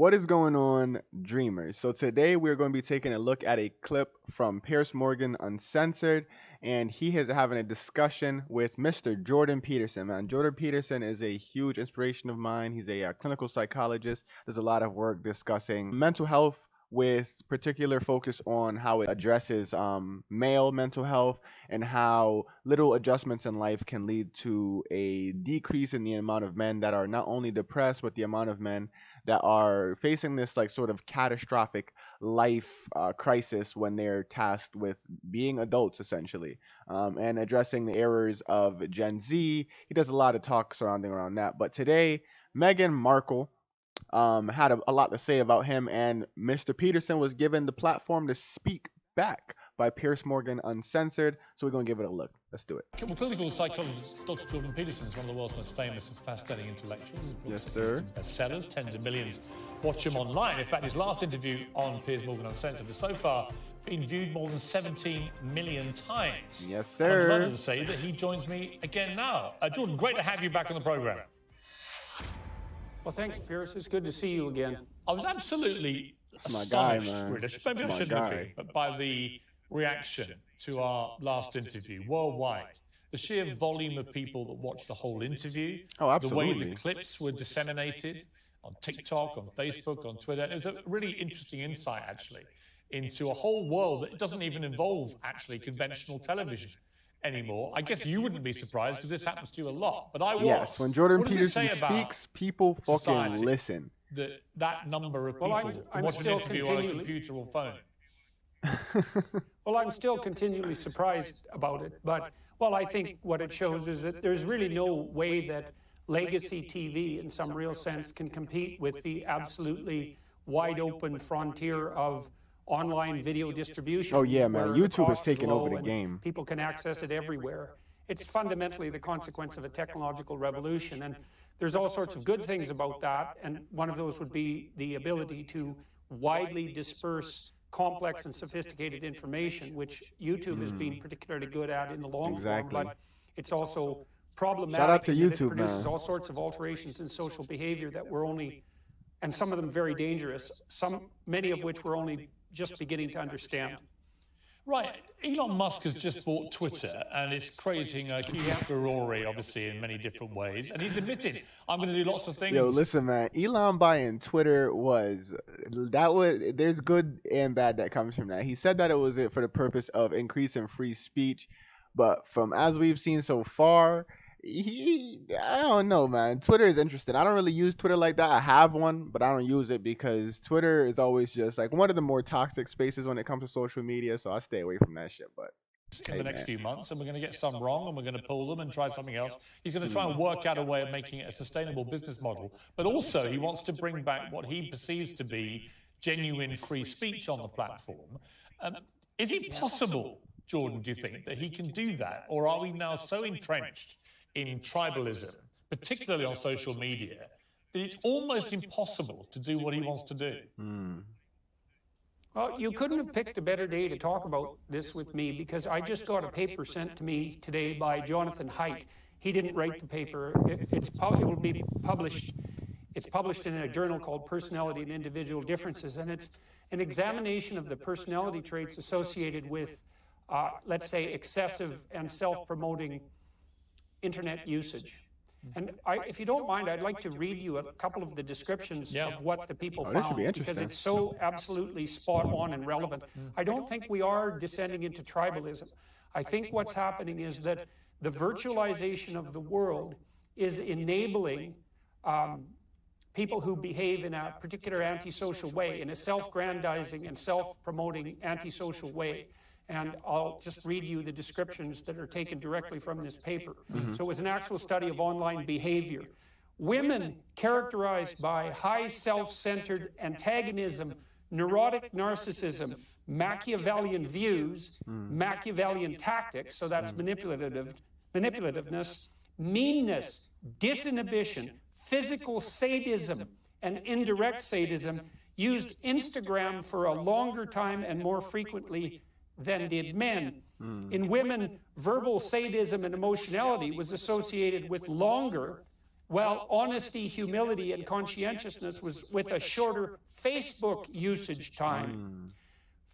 What is going on, dreamers? So today we're going to be taking a look at a clip from Piers Morgan Uncensored, and he is having a discussion with Mr. Jordan Peterson. Man, Jordan Peterson is a huge inspiration of mine. He's a clinical psychologist. Does a lot of work discussing mental health with particular focus on how it addresses male mental health and how little adjustments in life can lead to a decrease in the amount of men that are not only depressed, but the amount of men that are facing this like sort of catastrophic life crisis when they're tasked with being adults essentially, and addressing the errors of Gen Z. He does a lot of talk surrounding around that. But today, Meghan Markle had a lot to say about him, and Mr. Peterson was given the platform to speak back by Piers Morgan Uncensored. So we're going to give it a look. Let's do it. Well, clinical psychologist Dr. Jordan Peterson is one of the world's most famous and fascinating intellectuals. His books Yes, sir. are bestsellers, tens of millions watch him online. In fact, his last interview on Piers Morgan Uncensored has so far been viewed more than 17 million times. Yes, And sir. I'm delighted to say that he joins me again now. Jordan, great to have you back on the programme. Well, thanks, Piers. It's good to see you again. I was absolutely my guy, astonished, man. really. Maybe I My shouldn't have guy. been, but by the reaction to our last interview worldwide. The sheer volume of people that watched the whole interview, Oh, the way absolutely. the clips were disseminated on TikTok, on Facebook, on Twitter. It was a really interesting insight, actually, into a whole world that doesn't even involve, actually, conventional television anymore. I guess you wouldn't be surprised because this happens to you a lot, but I was. Yes, when Jordan What does it Peterson say about speaks, people fucking society? listen. that number of people Well, I'm can watch an still interview on a continually- computer or phone? Well, I'm still continually surprised about it, but, well, I think what it shows is that there's really no way that legacy TV, in some real sense, can compete with the absolutely wide open frontier of online video distribution. Oh, yeah, man. where the YouTube has cost taken low over the and game. People can access it everywhere. It's fundamentally the consequence of a technological revolution, and there's all sorts of good things about that, and one of those would be the ability to widely disperse complex and sophisticated information, which YouTube has been particularly good at in the long Exactly. form, but it's also problematic. Shout out to in that YouTube, it produces man. all sorts of alterations in social behavior that we're only, and some of them very dangerous, many of which we're only just beginning to understand. Right. Elon Musk has just bought Twitter and it's creating a huge furore, obviously, in many different ways. And he's admitted, I'm going to do lots of things. Yo, listen, man. Elon buying Twitter there's good and bad that comes from that. He said that it was it for the purpose of increasing free speech, but from as we've seen so far, I don't know, man. Twitter is interesting. I don't really use Twitter like that. I have one, but I don't use it because Twitter is always just like one of the more toxic spaces when it comes to social media. So I stay away from that shit. But in the next few months, and we're going to get some wrong, and we're going to pull them and try something else. He's going to try and work out a way of making it a sustainable business model. But also, he wants to bring back what he perceives to be genuine free speech on the platform. Is it possible, Jordan, do you think, that he can do that? Or are we now so entrenched in tribalism, particularly on social media, that it's almost impossible to do what he wants to do? Well, you couldn't have picked a better day to talk about this with me because I just got a paper sent to me today by Jonathan Haidt. He didn't write the paper. It will be published. It's published in a journal called Personality and Individual Differences, and it's an examination of the personality traits associated with, let's say, excessive and self-promoting internet usage. And if you don't mind, I'd like to read you a couple of the descriptions of what the people this should found, be because interesting. it's so absolutely spot on and relevant. I don't think we are descending into tribalism. I think what's happening is that the virtualization of the world is enabling people who behave in a particular antisocial way, in a self-grandizing and self-promoting antisocial way. And I'll just read you the descriptions that are taken directly from this paper. So it was an actual study of online behavior. Women characterized by high self-centered antagonism, neurotic narcissism, Machiavellian views, Machiavellian tactics, so that's manipulativeness, meanness, disinhibition, physical sadism, and indirect sadism, used Instagram for a longer time and more frequently than did men. In women, verbal sadism and emotionality was associated with longer while honesty, humility, and conscientiousness was with a shorter Facebook usage time.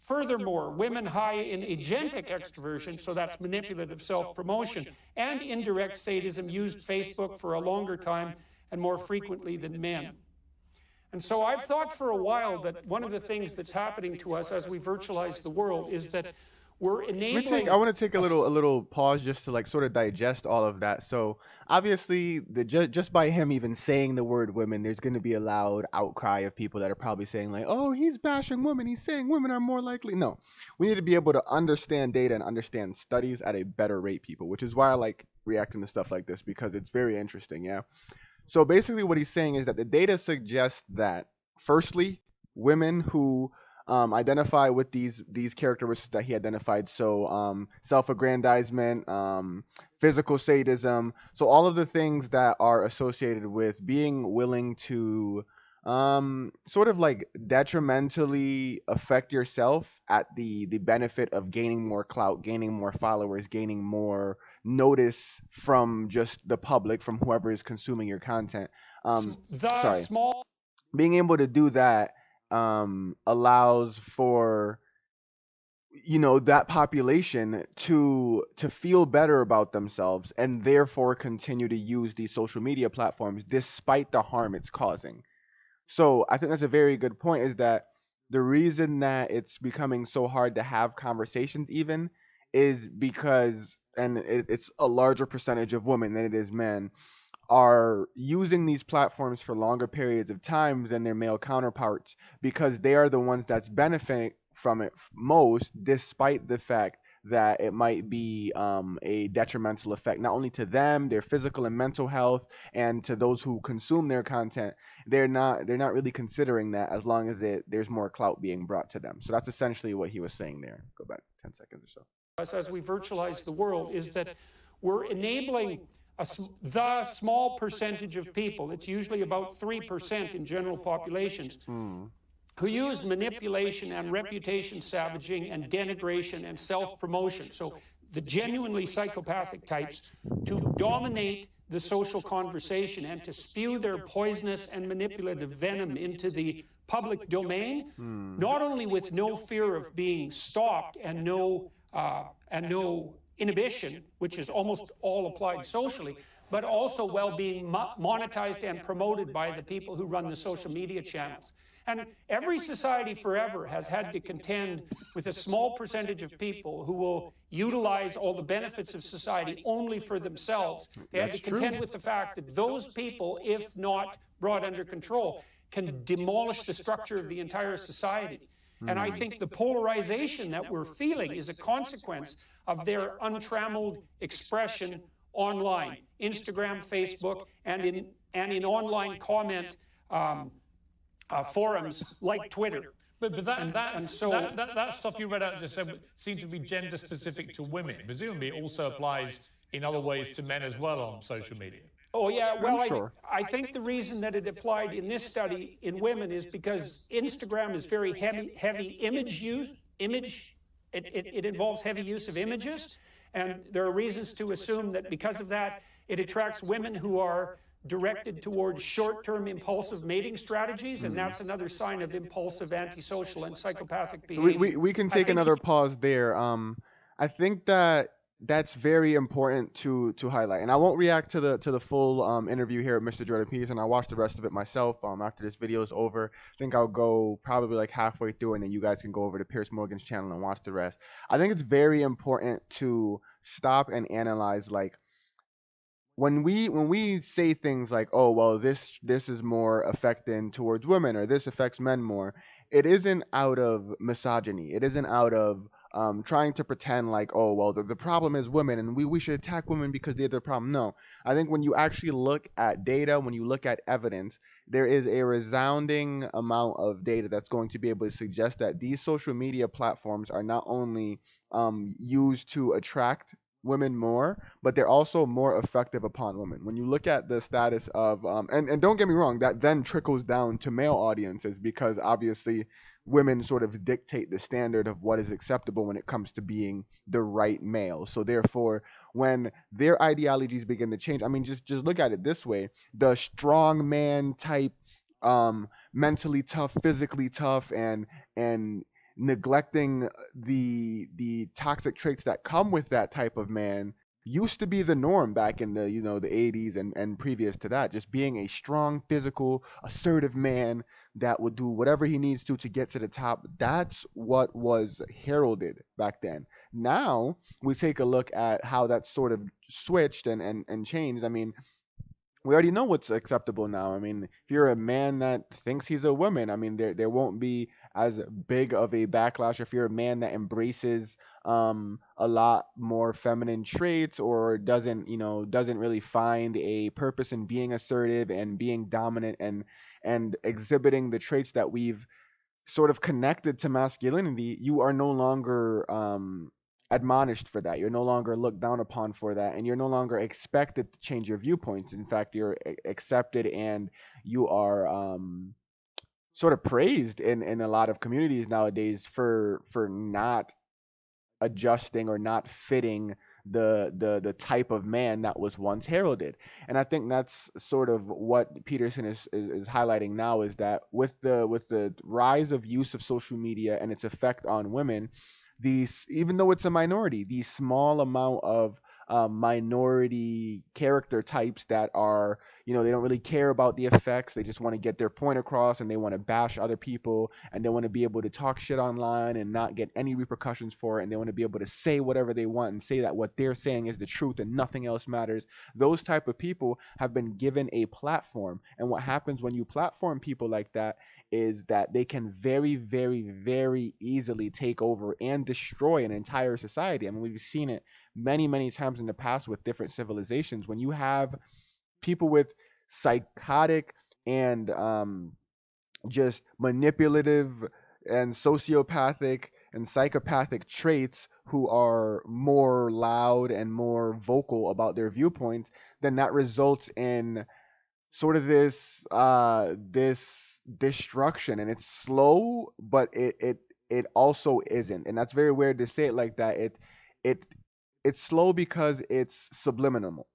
Furthermore, women high in agentic extroversion, so that's manipulative self-promotion, and indirect sadism used Facebook for a longer time and more frequently than men. And so I've thought for a while that one of the things that's happening to us as we virtualize the world is that we're enabling... I want to take a little pause just to like sort of digest all of that. So obviously, just by him even saying the word women, there's going to be a loud outcry of people that are probably saying like, "Oh, he's bashing women. He's saying women are more likely." No, we need to be able to understand data and understand studies at a better rate, people. Which is why I like reacting to stuff like this, because it's very interesting. Yeah. So basically, what he's saying is that the data suggests that, firstly, women who identify with these characteristics that he identified, so self-aggrandizement, physical sadism, so all of the things that are associated with being willing to sort of like detrimentally affect yourself at the benefit of gaining more clout, gaining more followers, gaining more notice from just the public, from whoever is consuming your content. Sorry, being able to do that allows for that population to feel better about themselves, and therefore continue to use these social media platforms despite the harm it's causing. So I think that's a very good point, is that the reason that it's becoming so hard to have conversations even is because, and it's a larger percentage of women than it is men, are using these platforms for longer periods of time than their male counterparts, because they are the ones that's benefiting from it most, despite the fact that it might be a detrimental effect not only to them, their physical and mental health, and to those who consume their content. They're not really considering that, as long as there's more clout being brought to them. So that's essentially what he was saying there. Go back 10 seconds or so. As we virtualize the world is that we're enabling the small percentage of people, it's usually about 3% in general populations, who use manipulation and reputation savaging and denigration and self-promotion, so the genuinely psychopathic types, to dominate the social conversation and to spew their poisonous and manipulative venom into the public domain, not only with no fear of being stopped and no inhibition, which is almost all applied socially, but also while being monetized and promoted by the people who run the social media channels. And every society forever has had to contend with a small percentage of people who will utilize all the benefits of society only for themselves. They had to contend with the fact that those people, if not brought under control, can demolish the structure of the entire society. And I think the polarization that we're feeling is a consequence of their untrammeled expression online, Instagram, Facebook, and in online comment forums like Twitter. But that stuff you read out just seemed to be gender specific to women. Presumably it also applies in other ways to men as well on social media. Oh, yeah, well, I think the reason that it applied in this study in women is because Instagram is very heavy image use. It involves heavy use of images, and there are reasons to assume that because of that, it attracts women who are directed towards short-term impulsive mating strategies, and that's another sign of impulsive, antisocial, and psychopathic behavior. We can take another pause there. I think that's very important to highlight, and I won't react to the full interview here with Mr. Jordan Peterson. I'll watch the rest of it myself after this video is over. I think I'll go probably like halfway through, and then you guys can go over to Piers Morgan's channel and watch the rest. I think it's very important to stop and analyze, like, when we say things like, oh well, this is more affecting towards women, or this affects men more, it isn't out of misogyny. It isn't out of trying to pretend like, oh well, the problem is women and we should attack women because they're the problem. No, I think when you actually look at data, when you look at evidence, there is a resounding amount of data that's going to be able to suggest that these social media platforms are not only used to attract women more, but they're also more effective upon women. When you look at the status of, and don't get me wrong, that then trickles down to male audiences because obviously women sort of dictate the standard of what is acceptable when it comes to being the right male. So therefore, when their ideologies begin to change, I mean, just look at it this way: the strong man type, mentally tough, physically tough, and neglecting the toxic traits that come with that type of man used to be the norm back in the the 80s and previous to that, just being a strong physical assertive man that would do whatever he needs to get to the top. That's what was heralded back then. Now we take a look at how that's sort of switched and changed. I mean, we already know what's acceptable now. I mean, if you're a man that thinks he's a woman, I mean, there won't be as big of a backlash if you're a man that embraces a lot more feminine traits or doesn't really find a purpose in being assertive and being dominant and exhibiting the traits that we've sort of connected to masculinity. You are no longer admonished for that. You're no longer looked down upon for that, and you're no longer expected to change your viewpoints. In fact, you're accepted and you are sort of praised in a lot of communities nowadays for not adjusting or not fitting the type of man that was once heralded. And I think that's sort of what Peterson is highlighting now, is that with the rise of use of social media and its effect on women, these, even though it's a minority, the small amount of minority character types that are, they don't really care about the effects. They just want to get their point across and they want to bash other people and they want to be able to talk shit online and not get any repercussions for it. And they want to be able to say whatever they want and say that what they're saying is the truth and nothing else matters. Those type of people have been given a platform. And what happens when you platform people like that is that they can very, very, very easily take over and destroy an entire society. I mean, we've seen it many, many times in the past with different civilizations. When you have people with psychotic and just manipulative and sociopathic and psychopathic traits who are more loud and more vocal about their viewpoints, then that results in sort of this destruction. And it's slow, but it also isn't. And that's very weird to say it like that. It it's slow because it's subliminal,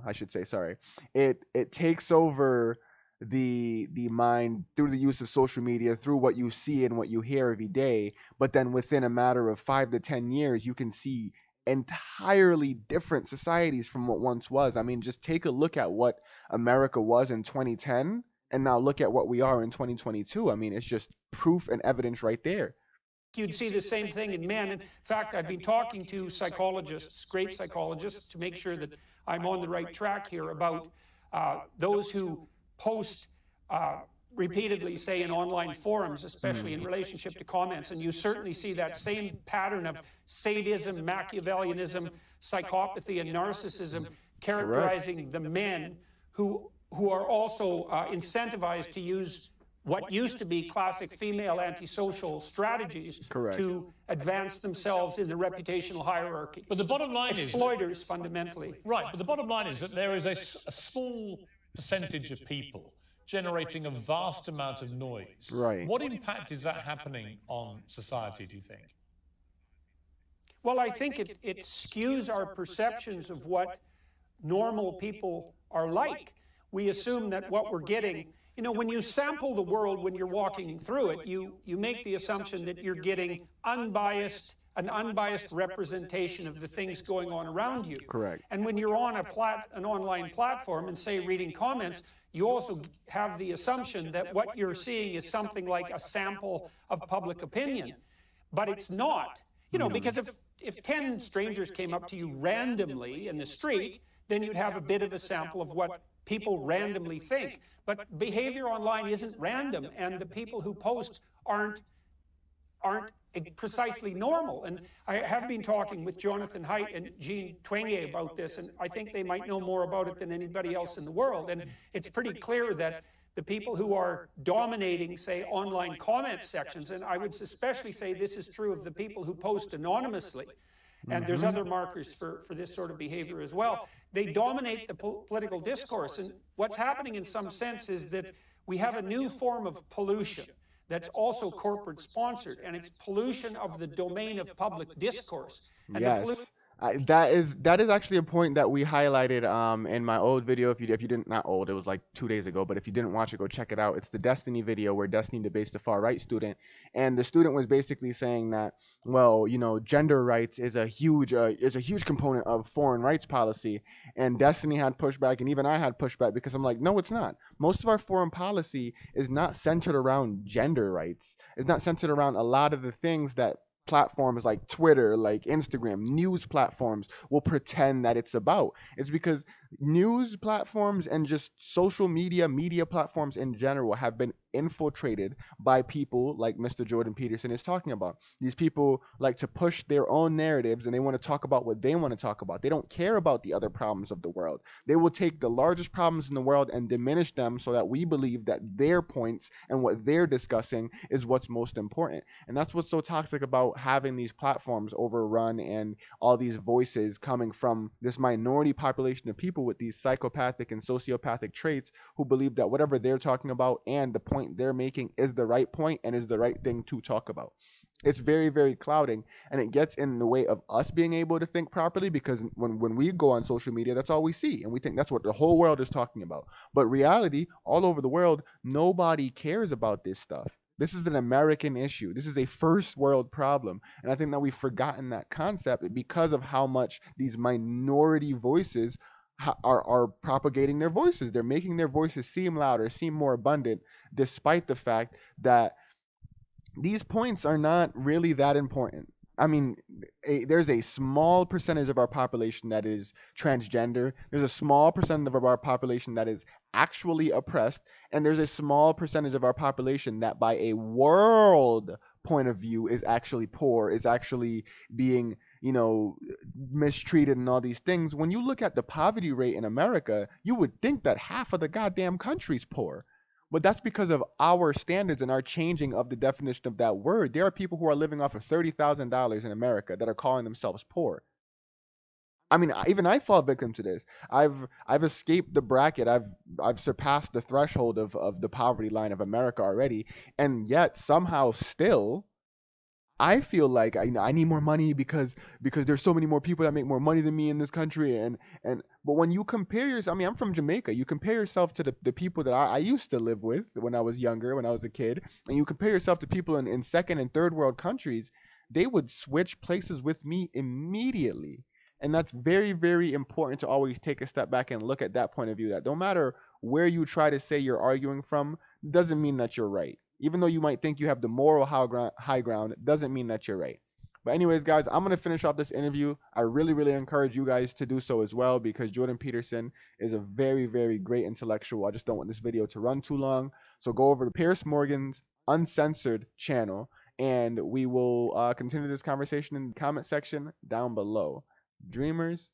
I should say. Sorry. It takes over the mind through the use of social media, through what you see and what you hear every day. But then within a matter of 5 to 10 years, you can see entirely different societies from what once was. I mean, just take a look at what America was in 2010 and now look at what we are in 2022. I mean, it's just proof and evidence right there. You'd see the same thing in men. In fact, I've been talking to psychologists, great psychologists, to make sure that I'm on the right track here about those who post repeatedly, say, in online forums, especially in relationship to comments. And you certainly see that same pattern of sadism, Machiavellianism, psychopathy, and narcissism characterizing the men who are also incentivized to use what used to be classic female antisocial strategies to advance themselves in the reputational hierarchy. But the bottom line exploiters, fundamentally. Right, but the bottom line is that there is a small percentage of people generating a vast amount of noise. Right. What impact is that happening on society, do you think? Well, I think it skews our perceptions of what normal people are like. We assume that what we're getting, when you sample the world, when you're walking through it, you make the assumption that you're getting an unbiased representation of the things going on around you. Correct. And when you're on an online platform and, say, reading comments, you also have the assumption that what you're seeing is something like a sample of public opinion. But it's not. Because if 10 strangers came up to you randomly in the street, then you'd have a bit of a sample of what people randomly think. But behavior online isn't random, and the people who post aren't precisely normal. And I have been talking with Jonathan Haidt and Jean Twenge about this, and I think they might know more about it than anybody else in the world. And it's pretty clear that the people who are dominating, say, online comment sections, and I would especially say this is true of the people who post anonymously, and there's other markers for this sort of behavior as well. They dominate the political discourse, and what's happening in some sense is that we have a new form of pollution that's also corporate sponsored, and it's pollution of the domain of public discourse. And Yes. That is actually a point that we highlighted in my old video. If you didn't, not old, it was like 2 days ago, but if you didn't watch it, go check it out. It's the Destiny video where Destiny debates the far right student, and the student was basically saying that, well, gender rights is a huge component of foreign rights policy, and Destiny had pushback, and even I had pushback because I'm like, no, it's not. Most of our foreign policy is not centered around gender rights. It's not centered around a lot of the things that platforms like Twitter, like Instagram, news platforms will pretend that it's about. It's because news platforms and just social media platforms in general have been infiltrated by people like Mr. Jordan Peterson is talking about. These people like to push their own narratives and they want to talk about what they want to talk about. They don't care about the other problems of the world. They will take the largest problems in the world and diminish them so that we believe that their points and what they're discussing is what's most important. And that's what's so toxic about having these platforms overrun and all these voices coming from this minority population of people with these psychopathic and sociopathic traits who believe that whatever they're talking about and the point they're making is the right point and is the right thing to talk about. It's very, very clouding, and it gets in the way of us being able to think properly because when we go on social media, that's all we see, and we think that's what the whole world is talking about. But reality, all over the world, nobody cares about this stuff. This is an American issue. This is a first world problem. And I think that we've forgotten that concept because of how much these minority voices are propagating their voices. They're making their voices seem louder, seem more abundant, despite the fact that these points are not really that important. I mean, there's a small percentage of our population that is transgender. There's a small percentage of our population that is actually oppressed. And there's a small percentage of our population that, by a world point of view, is actually poor, is actually being, mistreated and all these things. When you look at the poverty rate in America, you would think that half of the goddamn country's poor. But that's because of our standards and our changing of the definition of that word. There are people who are living off of $30,000 in America that are calling themselves poor. I mean, even I fall victim to this. I've escaped the bracket. I've surpassed the threshold of the poverty line of America already, and yet somehow still I feel like I need more money because there's so many more people that make more money than me in this country, and but when you compare yourself, I mean, I'm from Jamaica. You compare yourself to the people that I used to live with when I was younger, when I was a kid, and you compare yourself to people in second and third world countries, they would switch places with me immediately. And that's very, very important to always take a step back and look at that point of view, that no matter where you try to say you're arguing from, doesn't mean that you're right. Even though you might think you have the moral high ground, it doesn't mean that you're right. But anyways, guys, I'm going to finish off this interview. I really, really encourage you guys to do so as well because Jordan Peterson is a very, very great intellectual. I just don't want this video to run too long. So go over to Piers Morgan's Uncensored channel, and we will continue this conversation in the comment section down below. Dreamers,